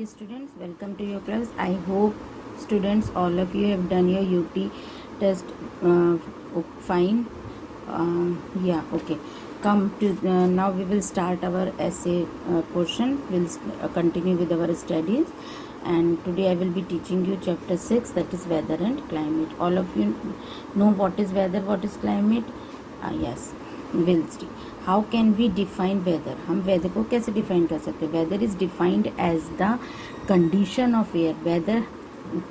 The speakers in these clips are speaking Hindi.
students, welcome to your class. I hope students, all of you have done your UT test fine. Yeah, okay. Come to now we will start our essay portion. We'll continue with our studies, and today I will be teaching you chapter 6, that is weather and climate. All of you know what is weather, what is climate? Yes, we'll see. How can we define weather, हम वेदर को कैसे डिफाइन कर सकते हैं? Weather is defined as the condition of air. Weather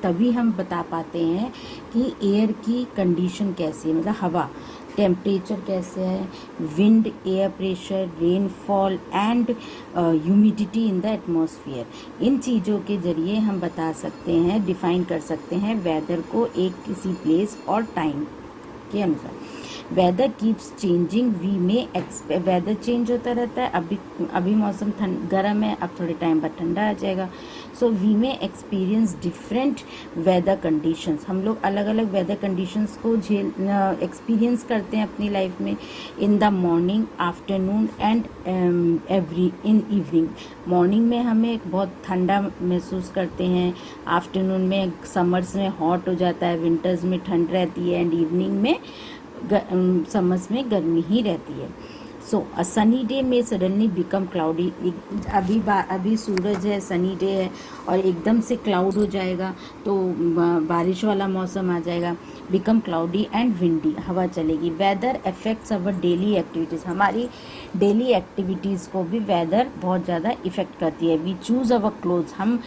तभी हम बता पाते हैं कि एयर की कंडीशन कैसी है, मतलब हवा, टेम्परेचर कैसे है, wind, air pressure, rainfall and humidity in the atmosphere. इन चीज़ों के ज़रिए हम बता सकते हैं, डिफाइन कर सकते हैं वेदर को एक किसी प्लेस और टाइम के अनुसार. वेदर कीप्स चेंजिंग, वी में वेदर चेंज होता रहता है. अभी मौसम गर्म है, अब थोड़े टाइम बाद ठंडा आ जाएगा. सो वी में एक्सपीरियंस डिफरेंट वेदर कंडीशंस. हम लोग अलग अलग वेदर कंडीशंस को एक्सपीरियंस करते हैं अपनी लाइफ में. In the morning, afternoon and in evening. Morning में हमें बहुत ठंडा महसूस करते हैं, आफ्टरनून में समर्स में हॉट हो जाता है, विंटर्स में ठंड रहती है, एंड इवनिंग में समर्स में गर्मी ही रहती है. सो अ सनी डे में सडनली बिकम क्लाउडी. अभी सूरज है, सनी डे है, और एकदम से क्लाउड हो जाएगा तो बारिश वाला मौसम आ जाएगा. बिकम क्लाउडी एंड विंडी, हवा चलेगी. Weather affects our daily activities. हमारी डेली एक्टिविटीज़ को भी वेदर बहुत ज़्यादा इफ़ेक्ट करती है. वी चूज़ अवर क्लोथ्स, हम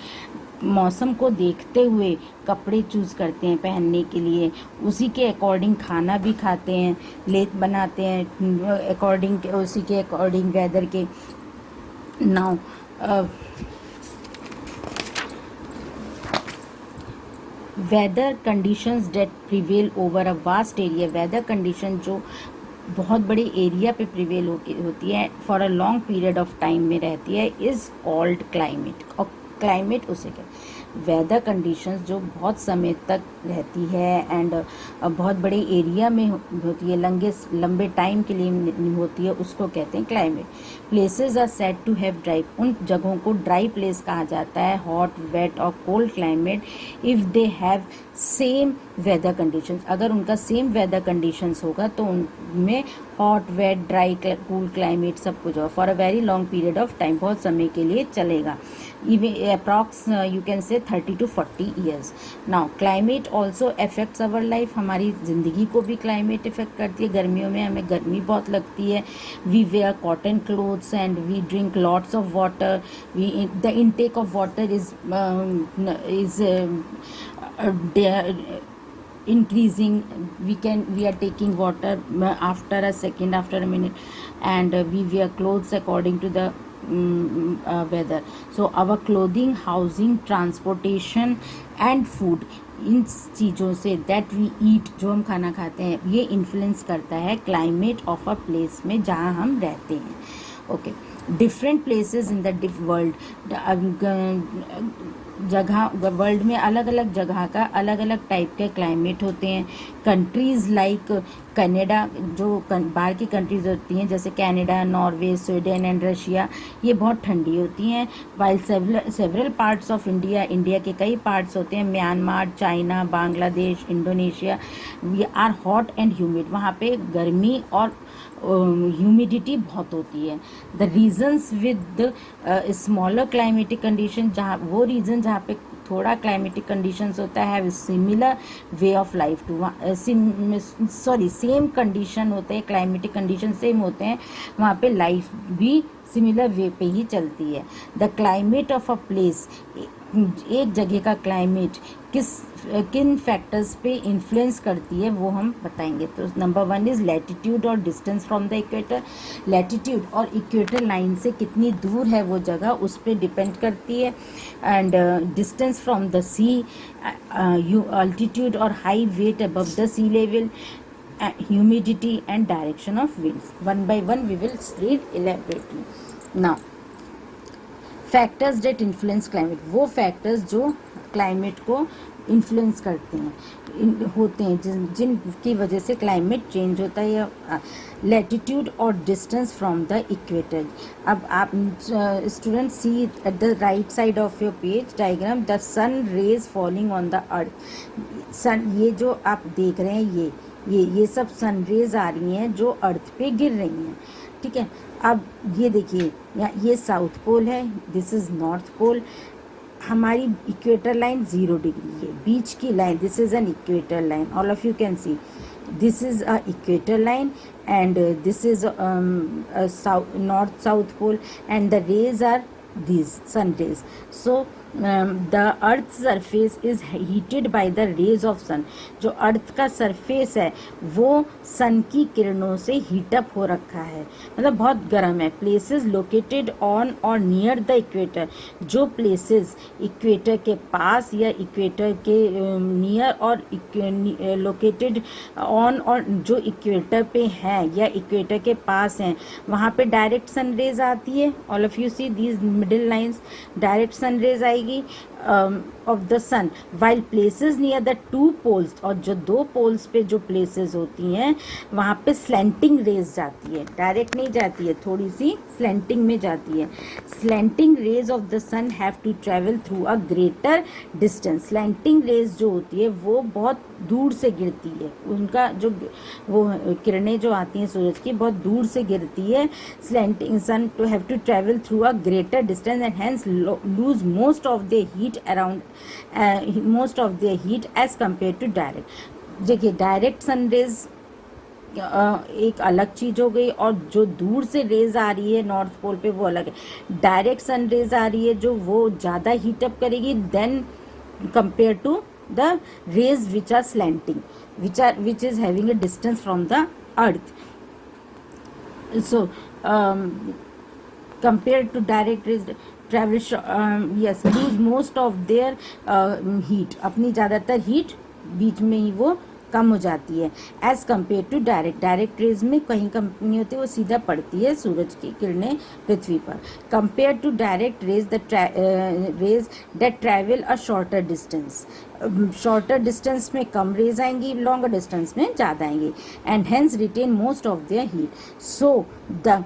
मौसम को देखते हुए कपड़े चूज़ करते हैं पहनने के लिए. उसी के अकॉर्डिंग खाना भी खाते हैं, लेट बनाते हैं अकॉर्डिंग, उसी के अकॉर्डिंग वेदर के. Now weather conditions that prevail over a vast area. Weather condition जो बहुत बड़े एरिया पे प्रिवेल होती है, for a long period of time में रहती है, इज़ कॉल्ड क्लाइमेट. और क्लाइमेट उसे कहते हैं. वेदर कंडीशंस जो बहुत समय तक रहती है एंड बहुत बड़े एरिया में होती है, लंबे टाइम के लिए होती है, उसको कहते हैं climate. Places are said to have dry. उन जगहों को ड्राई प्लेस कहा जाता है. हॉट, वेट और cold climate if they have same weather conditions. अगर उनका सेम वेदर कंडीशंस होगा तो उनमें hot, wet, dry, cool climate सब कुछ होगा for a very long period of time. बहुत समय के लिए चलेगा. अप्रॉक्स यू कैन से 30 to 40 years. Now climate also affects our life. हमारी ज़िंदगी को भी क्लाइमेट इफेक्ट करती है. गर्मियों में हमें गर्मी बहुत लगती है. We wear cotton clothes and we drink lots of water. The intake of water is increasing. We are taking water after a second, after a minute, and we wear clothes according to the weather. So our clothing, housing, transportation and food, इन चीज़ों से दैट वी ईट, जो हम खाना खाते हैं, ये इन्फ्लुएंस करता है क्लाइमेट ऑफ अ प्लेस में जहाँ हम रहते हैं. Okay. Different places in the world. जगह वर्ल्ड में अलग अलग जगह का अलग अलग टाइप के क्लाइमेट होते हैं. कंट्रीज़ लाइक कनाडा, जो बाहर की कंट्रीज़ होती हैं जैसे Canada, Norway, Sweden and Russia, ये बहुत ठंडी होती हैं. While several parts of India, India के कई पार्ट्स होते हैं, Myanmar, China, Bangladesh, Indonesia, we are hot and humid. वहाँ पे गर्मी और ह्यूमिडिटी बहुत होती है. The regions with smaller climatic condition, जहाँ वो रीजन जहाँ पे थोड़ा क्लाइमेटिक कंडीशंस होता है, similar way of life too, same condition होते हैं, क्लाइमेटिक कंडीशन सेम होते हैं, वहाँ पे लाइफ भी सिमिलर वे पे ही चलती है. The climate of a place, एक जगह का क्लाइमेट किन फैक्टर्स पे इन्फ्लुएंस करती है वो हम बताएंगे. तो नंबर 1 इज़ लैटिट्यूड और distance from the equator. Latitude और इक्वेटर लाइन से कितनी दूर है वो जगह, उस पर डिपेंड करती है. And distance from the sea, altitude और height above the sea level, humidity and direction of winds. One by one we will read elaborately. Now factors that influence climate, वो फैक्टर्स जो क्लाइमेट को इन्फ्लुएंस करते हैं, होते हैं, जिनकी वजह से क्लाइमेट चेंज होता है, या लैटिट्यूड और डिस्टेंस फ्रॉम द इक्वेटर। अब आप student see at the right side of your page diagram the sun rays falling on the earth. Sun, ये जो आप देख रहे हैं, ये सब सन रेज आ रही हैं जो अर्थ पे गिर रही हैं, ठीक है। अब ये देखिए, ये साउथ पोल है, दिस इज़ नॉर्थ पोल। हमारी इक्वेटर लाइन 0 डिग्री है, बीच की line, this is an equator line, all of you can see this is a equator line, and this is north south pole, and the rays are these sun rays. So the earth's surface is heated by the rays of sun. जो अर्थ का सरफेस है वो सन की किरणों से हीटअप हो रखा है, मतलब बहुत गर्म है। प्लेसेस लोकेटेड ऑन और नियर द इक्वेटर, जो प्लेसेस इक्वेटर के पास या इक्वेटर के नियर और लोकेटेड ऑन और जो इक्वेटर पे हैं या इक्वेटर के पास हैं, वहाँ पे डायरेक्ट सन रेज आती है। All of you see these middle lines, direct sun rays आएगी of the sun, while places near the two poles, और जो दो पोल्स पे जो प्लेसेस होती हैं वहाँ पे स्लैंटिंग रेज जाती है, डायरेक्ट नहीं जाती है, थोड़ी सी स्लैंटिंग में जाती है। Slanting rays of the sun have to travel through a greater distance. Slanting rays जो होती है वो बहुत दूर से गिरती है, उनका जो वो किरणें जो आती हैं सूरज की बहुत दूर से गिरती है। Slanting sun to have to travel through a greater distance and hence lose most of the heat around most of their heat as compared to direct। देखिए डायरेक्ट सन रेज एक अलग चीज हो गई, और जो दूर से रेज आ रही है नॉर्थ पोल पे वो अलग है। डायरेक्ट सन रेज आ रही है जो वो ज़्यादा हीटअप करेगी than compare to the rays which are slanting, which is having a distance from the earth. So compared to direct rays travel yes lose most of their heat, अपनी ज़्यादातर हीट बीच में ही वो कम हो जाती है as compare to direct rays में कहीं कम नहीं होती, वो सीधा पड़ती है सूरज की किरणें पृथ्वी पर। Compare to direct rays the rays that travel a shorter distance, shorter distance में कम रेज आएंगी, लॉन्गर डिस्टेंस में ज़्यादा आएंगी, and hence retain most of their heat. So the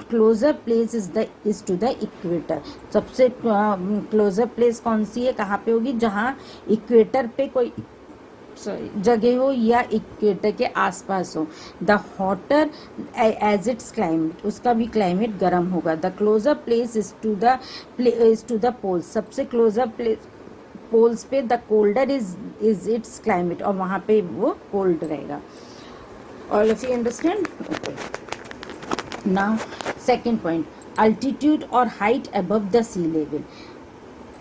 closer place is to the equator. सबसे क्लोजर प्लेस कौन सी है, कहाँ पे होगी, जहाँ इक्वेटर पे कोई जगह हो या इक्वेटर के आसपास हो। The hotter as its climate, उसका भी क्लाइमेट गर्म होगा। The closer place is to the poles, सबसे क्लोजर प्लेस पोल्स पे the colder is its climate, और वहाँ पे वो कोल्ड रहेगा। All of you understand? Okay, now second point, altitude और height above the sea level.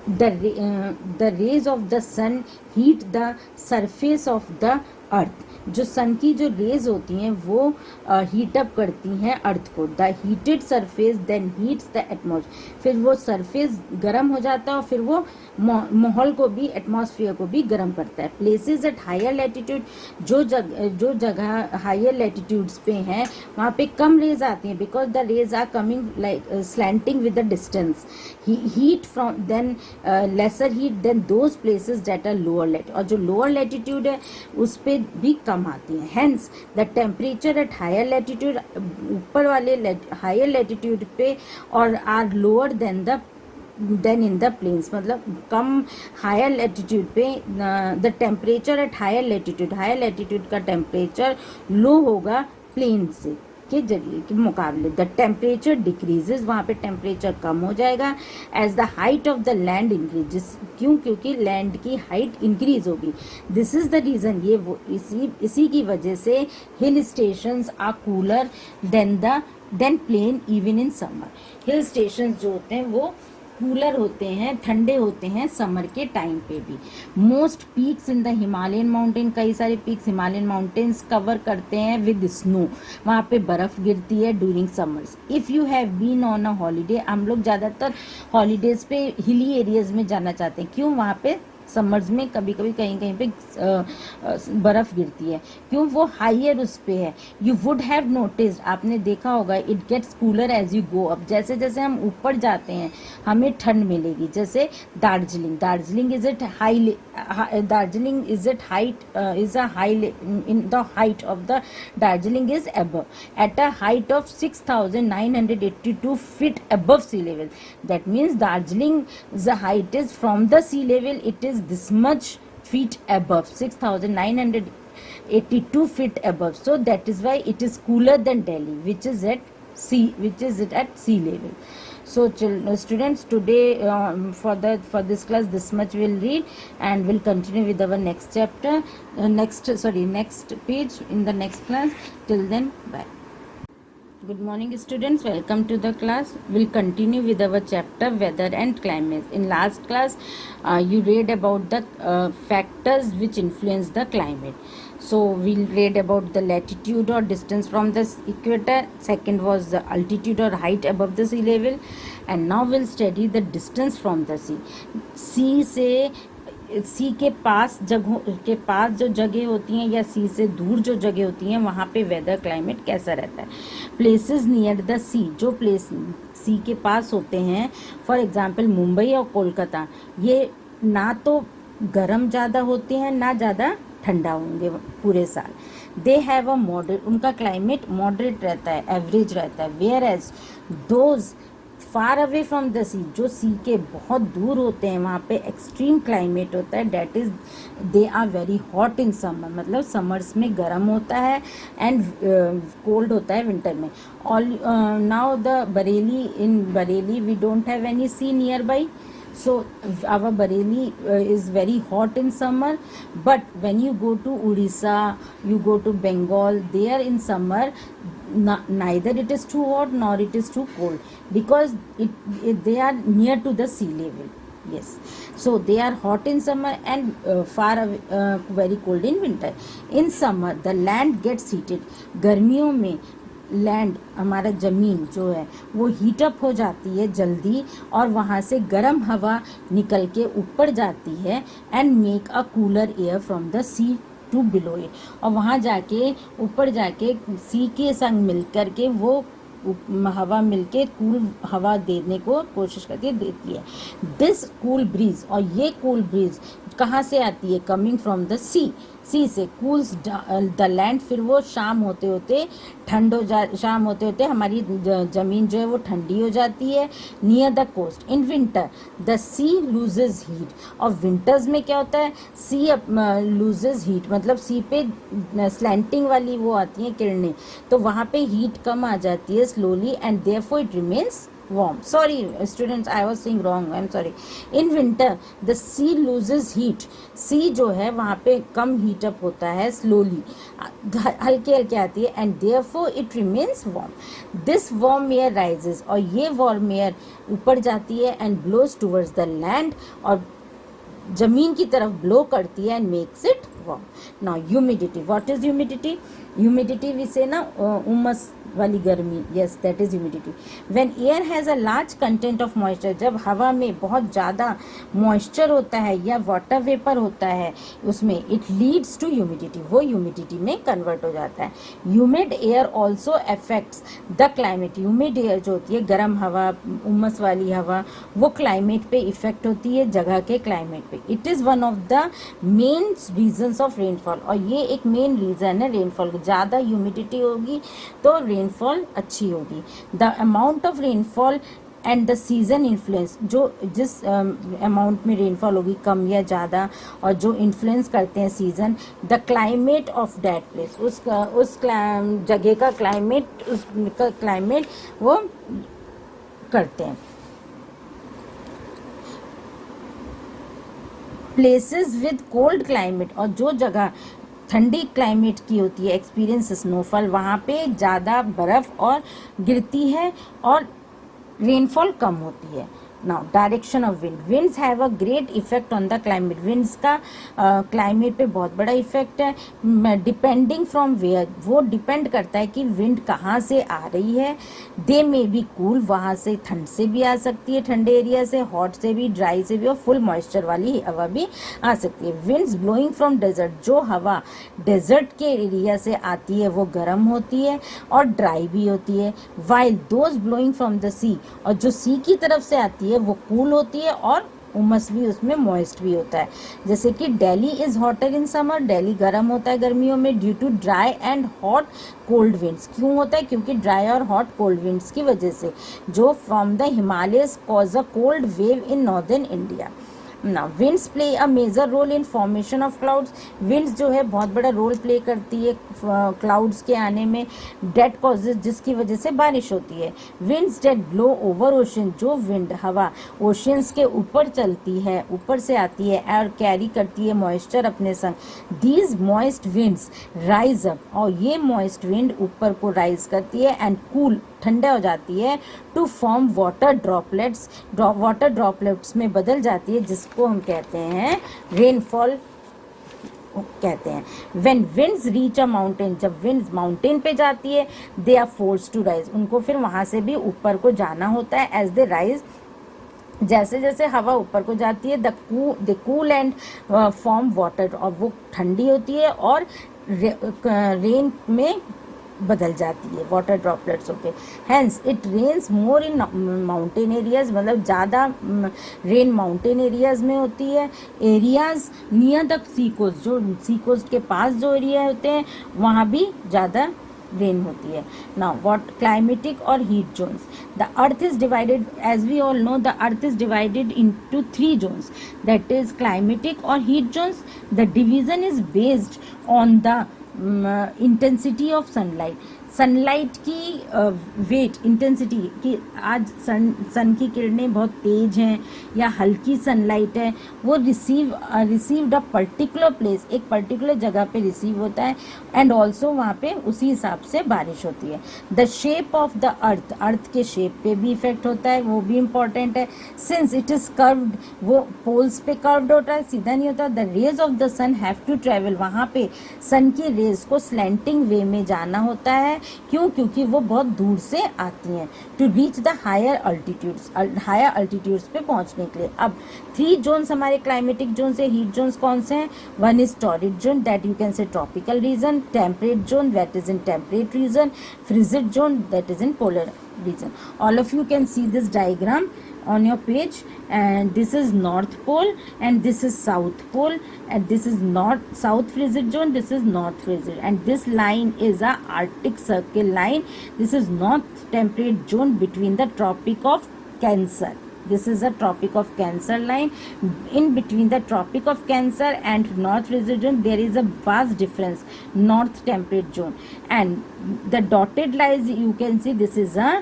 The rays of the sun heat the surface of the earth। जो सन की जो रेज होती हैं वो हीटअप करती हैं अर्थ को। The heated surface then heats the atmosphere, फिर वो सरफेस गर्म हो जाता है और फिर वो माहौल को भी, एटमॉस्फेयर को भी गर्म करता है। प्लेसेस एट हायर लैटिट्यूड, जो जगह हायर लैटिट्यूड्स पे हैं वहाँ पे कम रेज आती हैं, because the rays are coming like slanting with the distance. Heat from then lesser heat than those places that are lower latitude, और जो लोअर लैटिट्यूड है उस पर भी कम आती हैं। Hence the temperature at higher latitude, ऊपर वाले हायर लैटिट्यूड पे और are lower than in the plains, मतलब कम हायर लैटिट्यूड पे the temperature at higher latitude का टेम्परेचर लो होगा प्लेन से के मुकाबले। द टेम्परेचर डिक्रीजेज, वहाँ पे टेम्परेचर कम हो जाएगा as the height of the land increases. क्यों? क्योंकि लैंड की हाइट इंक्रीज होगी। दिस इज द रीज़न, ये वो इसी की वजह से hill stations are cooler than plain even in summer. Hill stations जो होते हैं वो कूलर होते हैं, ठंडे होते हैं समर के टाइम पे भी। Most peaks in the Himalayan mountain, कई सारे पीक्स हिमालयन माउंटेन्स कवर करते हैं विद स्नो, वहाँ पे बर्फ़ गिरती है during summers. If you have been on a holiday, हम लोग ज़्यादातर हॉलीडेज़ पे हिली एरियाज़ में जाना चाहते हैं। क्यों? वहाँ पे समर्स में कभी कभी कहीं कहीं पे बर्फ़ गिरती है, क्यों? वो हाइयर उस पे है। यू वुड हैव नोटिस्ड, आपने देखा होगा, it gets cooler as you go up, जैसे जैसे हम ऊपर जाते हैं हमें ठंड मिलेगी। जैसे Darjeeling, Darjeeling is it high, Darjeeling is it height, is a high, in the height of the Darjeeling is above, at a height of 6,982 feet above sea level. That means Darjeeling, the height is from the sea level, it is this much feet above, 6,982 feet above. So that is why it is cooler than Delhi, which is at sea level. So students, today for this class this much we'll read, and we'll continue with our next chapter, next page in the next class. Till then, bye. Good morning students, welcome to the class. We'll continue with our chapter weather and climate. In last class you read about the factors which influence the climate. So we'll read about the latitude or distance from the equator, second was the altitude or height above the sea level, and now we'll study the distance from the sea. सी के पास जो जगह होती हैं या सी से दूर जो जगह होती हैं वहाँ पे वेदर क्लाइमेट कैसा रहता है. प्लेसेस नियर द सी, जो प्लेस सी के पास होते हैं, फॉर एग्जांपल मुंबई और कोलकाता, ये ना तो गर्म ज़्यादा होते हैं ना ज़्यादा ठंडा होंगे पूरे साल. दे हैव अ मॉडरेट, उनका क्लाइमेट मॉडरेट रहता है, एवरेज रहता है. Whereas those far away from the sea, जो सी के बहुत दूर होते हैं वहाँ पे एक्सट्रीम क्लाइमेट होता है. That is they are very hot in summer, मतलब समर्स में गर्म होता है एंड कोल्ड होता है विंटर में. All now the Bareilly, in Bareilly we don't have any sea nearby. So our Bareilly is very hot in summer, but when you go to Odisha, you go to Bengal, there in summer neither it is too hot nor it is too cold, because they are near to the sea level. Yes, so they are hot in summer and far away, very cold in winter. In summer the land gets heated, गर्मियों में लैंड, हमारा ज़मीन जो है वो हीटअप हो जाती है जल्दी, और वहाँ से गर्म हवा निकल के ऊपर जाती है and make a cooler air from the sea to below it, और वहाँ जाके ऊपर जाके सी के संग मिल कर के वो हवा मिलके कूल हवा देने को कोशिश करती है, देती है. दिस कूल ब्रीज, और ये कूल ब्रीज कहाँ से आती है? कमिंग फ्रॉम द सी, सी से कूल्स द लैंड. फिर वो शाम होते होते शाम होते होते हमारी ज़मीन जो है वो ठंडी हो जाती है near the coast. In winter the sea loses heat, और विंटर्स में क्या होता है? सी लूजेज हीट, मतलब सी पे स्लैंटिंग वाली वो आती हैं किरणें, तो वहाँ पे हीट कम आ जाती है slowly, and therefore it remains warm. Sorry students, I was saying wrong, I'm sorry. In winter the sea loses heat, sea जो है वहाँ पे कम heat up होता है slowly, हल्के हल्के आती है, and therefore it remains warm. This warm air rises, और ये warm air ऊपर जाती है and blows towards the land, और जमीन की तरफ ब्लो करती है and makes it warm. Now humidity, what is humidity? Humidity we say ना उमस वाली गर्मी, yes that is humidity. When air has a large content of moisture, जब हवा में बहुत ज़्यादा moisture होता है या water vapor होता है उसमें, it leads to humidity, वो humidity में convert हो जाता है. Humid air also affects the climate. Humid air जो होती है, गर्म हवा, उमस वाली हवा, वो climate पे effect होती है, जगह के climate पे. It is one of the main reasons of rainfall, और ये एक main reason है rainfall. ज़्यादा humidity होगी तो रेनफॉल अच्छी होगी. The amount of rainfall and the season influence, जो जिस अमाउंट में रेनफॉल होगी कम या ज़्यादा, और जो इन्फ्लुएंस करते हैं season, the climate of that place, उस जगह का क्लाइमेट, उसका क्लाइमेट वो करते हैं. प्लेसेस विद कोल्ड क्लाइमेट, और जो जगह ठंडी क्लाइमेट की होती है, एक्सपीरियंस स्नोफॉल, वहाँ पे ज़्यादा बर्फ़ और गिरती है और रेनफॉल कम होती है. Now direction of wind, winds have a great effect on the climate, winds का क्लाइमेट पे बहुत बड़ा इफेक्ट है. डिपेंडिंग फ्रॉम वेयर, वो डिपेंड करता है कि विंड कहाँ से आ रही है. दे मे बी कूल, वहाँ से ठंड से भी आ सकती है, ठंडे एरिया से, हॉट से भी, ड्राई से भी, और फुल मॉइस्चर वाली हवा भी आ सकती है. विंड्स ब्लोइंग फ्रॉम डेजर्ट, जो हवा डेजर्ट के एरिया से आती है वो गर्म होती है और ड्राई भी होती है. While those blowing from the sea, और जो सी की तरफ से आती है वो कूल होती है और उमस भी उसमें मॉइस्ट भी होता है. जैसे कि Delhi is hotter in summer, Delhi गर्म होता है गर्मियों में, due to dry and hot cold winds. क्यों होता है? क्योंकि ड्राई और हॉट कोल्ड विंड्स की वजह से, जो from the Himalayas cause a cold wave in northern India. ना winds play a major role in formation of clouds, winds जो है बहुत बड़ा रोल प्ले करती है क्लाउड्स के आने में. डेट कॉजेज, जिसकी वजह से बारिश होती है. Winds that blow over ocean, जो विंड हवा ओशियंस के ऊपर चलती है, ऊपर से आती है और कैरी करती है मॉइस्चर अपने संग. These moist winds rise up, और ये मॉइस्ट विंड ऊपर को राइज करती है एंड कूल, ठंडा हो जाती है, to form water droplets, water droplets में बदल जाती है, जिसको हम कहते हैं रेनफॉल कहते हैं. When winds reach a mountain, जब विंड्स माउंटेन पे जाती है, they are force to rise, उनको फिर वहाँ से भी ऊपर को जाना होता है. एज दे राइज, जैसे जैसे हवा ऊपर को जाती है, the cool and form water, और वो ठंडी होती है और रेन में बदल जाती है, वाटर ड्रॉपलेट्स होके. Hence it rains more in mountain areas, मतलब ज़्यादा रेन माउंटेन एरियाज में होती है. Areas near the sea coast, जो सी कोस्ट के पास जो एरिया होते हैं वहाँ भी ज़्यादा रेन होती है. नाउ व्हाट क्लाइमेटिक और heat zones. The earth is divided, as we all know, the earth is divided into 3 zones, that is climatic और heat zones. The division is based on the intensity of sunlight, sunlight की वेट, इंटेंसिटी कि आज सन की किरणें बहुत तेज हैं या हल्की सनलाइट है, वो रिसीव्ड अ पर्टिकुलर प्लेस, एक पर्टिकुलर जगह पे रिसीव होता है, एंड ऑल्सो वहाँ पे उसी हिसाब से बारिश होती है. The shape of the earth, earth के शेप पे भी इफेक्ट होता है, वो भी इम्पॉर्टेंट है. सिंस इट इज़ कर्व्ड, वो पोल्स पे कर्व्ड होता है, सीधा नहीं होता. The rays of the sun have to travel, वहाँ पे सन की रेज को स्लैंटिंग वे में जाना होता है. क्यों? क्योंकि वो बहुत दूर से आती हैं, to reach the higher altitudes, higher altitudes पे पहुंचने के लिए. अब 3 जोन्स हमारे क्लाइमेटिक जोन से. हीट जोन्स कौन से हैं? One is torrid zone, that you can say tropical region. Temperate zone, that is in temperate region. Frigid zone, that is in polar region. All of you can see this diagram on your page, and this is north pole and this is south pole, and this is north south frigid zone, this is north frigid, and this line is a arctic circle line. This is north temperate zone between the tropic of Cancer. This is a tropic of Cancer line. In between the tropic of Cancer and north frigid zone there is a vast difference, north temperate zone. And the dotted lines you can see, this is a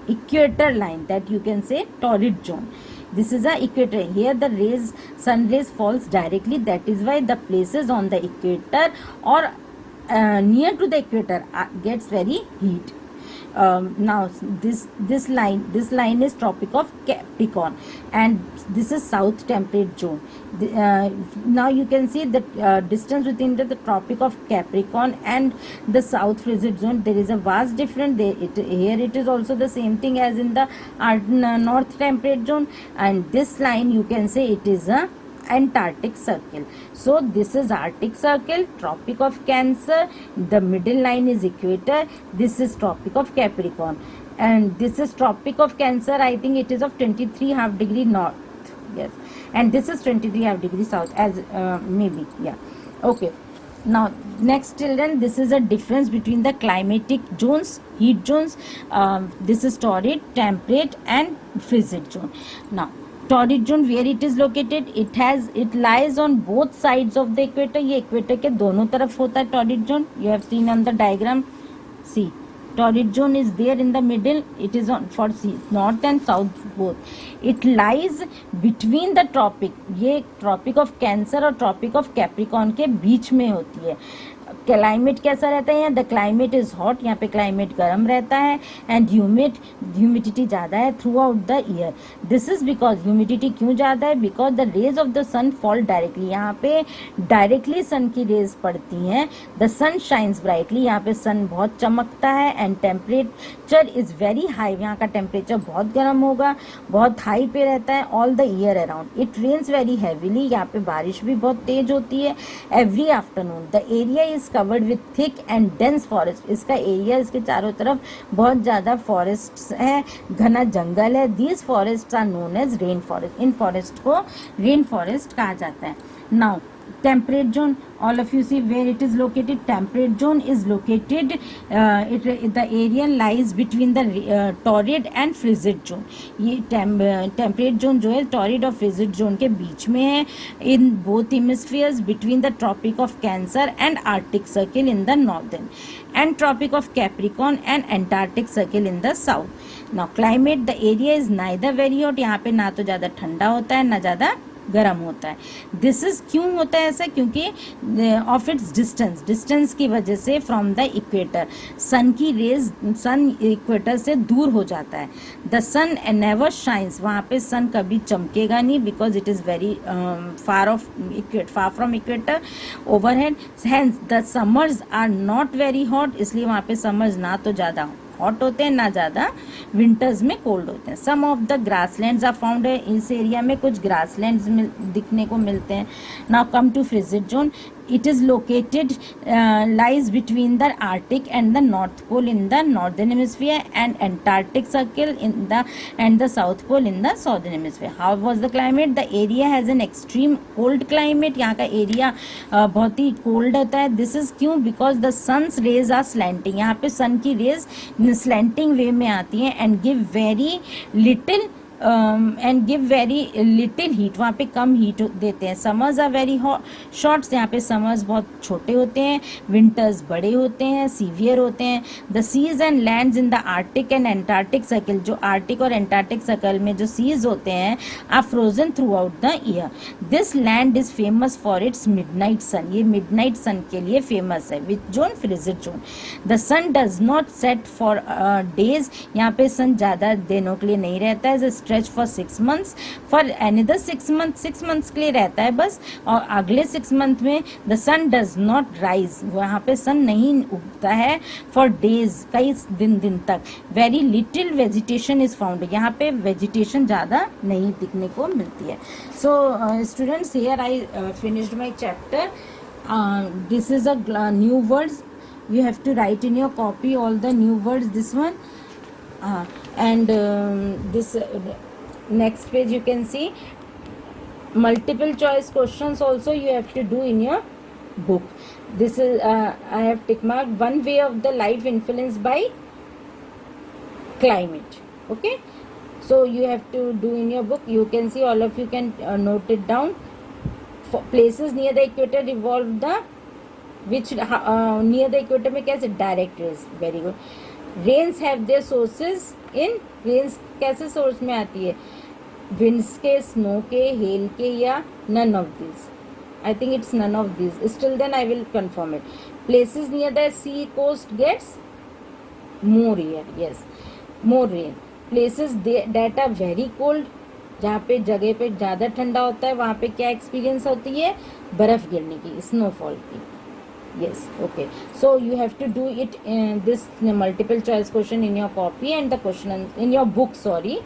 equator line, that you can say torrid zone. This is a equator. Here the rays, sun rays falls directly, that is why the places on the equator or near to the equator gets very heat. Now this line is tropic of Capricorn, and this is south temperate zone. Now you can see the distance between the tropic of Capricorn and the south frigid zone, there is a vast difference. Here it is also the same thing as in the north temperate zone, and this line you can say it is a Antarctic circle. So this is Arctic circle, tropic of Cancer, the middle line is equator, this is tropic of Capricorn, and this is tropic of Cancer. I think it is of 23.5 degree north, yes, and this is 23.5 degree south, as maybe, yeah, okay. Now next children, this is a difference between the climatic zones, heat zones. This is torrid, temperate and frigid zone. Now torrid zone, where it is located, it lies on both sides of the equator. ये equator के दोनों तरफ होता है torrid zone. You have seen on the diagram. See, torrid zone is there in the middle. It is on for north and south both. It lies between the tropic. ये tropic of Cancer और tropic of Capricorn के बीच में होती है. क्लाइमेट कैसा रहता है? द क्लाइमेट इज हॉट, यहाँ पे क्लाइमेट गर्म रहता है, एंड ह्यूमिडिटी ज़्यादा है throughout the year. This is because, humidity क्यों ज़्यादा है? Because the rays of the sun fall directly, यहाँ पे डायरेक्टली सन की रेज पड़ती हैं. द सन शाइन्स ब्राइटली, यहाँ पे सन बहुत चमकता है. And temperature is very high, यहाँ का टेम्परेचर बहुत गर्म होगा, बहुत हाई पे रहता है all the year around. It rains very heavily, यहाँ पे बारिश भी बहुत तेज होती है every afternoon. The area is covered with thick and dense forest, इसका एरिया, इसके चारों तरफ बहुत ज़्यादा फॉरेस्ट है, घना जंगल है. These forest are known as rain forest, इन फॉरेस्ट को रेन फॉरेस्ट कहा जाता है. Now temperate zone, all of you see where it is located. Temperate zone is located, the area lies between the torrid and frigid zone. ये temperate zone जो है torrid और frigid zone के बीच में है, in both hemispheres between the tropic of Cancer and Arctic Circle in the northern, and tropic of Capricorn and Antarctic Circle in the south. Now climate, the area is neither very hot, यहाँ पे ना तो ज़्यादा ठंडा होता है ना ज़्यादा गर्म होता है. दिस इज क्यों होता है ऐसा? क्योंकि ऑफ इट्स डिस्टेंस की वजह से फ्रॉम द इक्वेटर, सन की रेज, सन इक्वेटर से दूर हो जाता है. द सन नेवर शाइन्स, वहाँ पे सन कभी चमकेगा नहीं, because it is very far from equator overhead. Hence the summers are not very hot, इसलिए वहाँ पे समर्स ना तो ज़्यादा हॉट होते हैं ना ज़्यादा विंटर्स में कोल्ड होते हैं. Some of the grasslands are found है, इस एरिया में कुछ ग्रासलैंड्स दिखने को मिलते हैं. Now come to frigid zone. It is located, lies between the Arctic and the North Pole in the northern hemisphere, and Antarctic Circle in the and the South Pole in the southern hemisphere. How was the climate? The area has an extreme cold climate. यहाँ का एरिया बहुत ही कोल्ड होता है. This is क्यों? Because the sun's rays are slanting. यहाँ पे सन की रेज slanting वे में आती हैं and give very little and give very little heat, वहाँ पे कम हीट देते हैं. समर्स आर वेरी शॉर्ट्स, यहाँ पे समर्स बहुत छोटे होते हैं, विंटर्स बड़े होते हैं, सीवियर होते हैं. The seas and lands in the Arctic and Antarctic circle, जो आर्टिक और एंटार्क्टिक सर्कल में जो सीज होते हैं are frozen throughout the year. This land is famous for its midnight sun, ये मिडनाइट सन के लिए फेमस है. Which zone? Frigid zone. The sun does not set for days, यहाँ पे सन ज़्यादा दिनों के लिए नहीं रहता है. Stretch for 6 months, for another 6 months, 6 months के लिए रहता है बस. और अगले 6 month में the sun does not rise, वहाँ पे सन नहीं उगता है फॉर डेज, कई दिन तक. Very little vegetation is found, यहाँ पे वेजिटेशन ज़्यादा नहीं दिखने को मिलती है. So students, here I finished my chapter. This is a new words, you have to write in your copy all the new words, this one, and this next page you can see multiple choice questions also you have to do in your book. This is I have tick marked one way of the life influenced by climate. Okay, so you have to do in your book. You can see, all of you can note it down. For places near the equator revolve the which near the equator में कैसे? Direct rays. Very good. Rains have their sources in, rains कैसे सोर्स में आती है? विंड्स के, स्नो के, हेल के, या none of this? I think it's none of this. Still then I will confirm it. Places near the sea coast gets more air, yes, more rain. Places that are very cold, जहाँ पे जगह पे ज़्यादा ठंडा होता है, वहाँ पे क्या एक्सपीरियंस होती है? बर्फ़ गिरने की, स्नोफॉल की. Yes, okay. So you have to do it in this multiple choice question in your copy and the question in your book, sorry,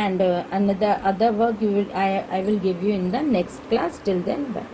and another other work you will I will give you in the next class. Till then, bye.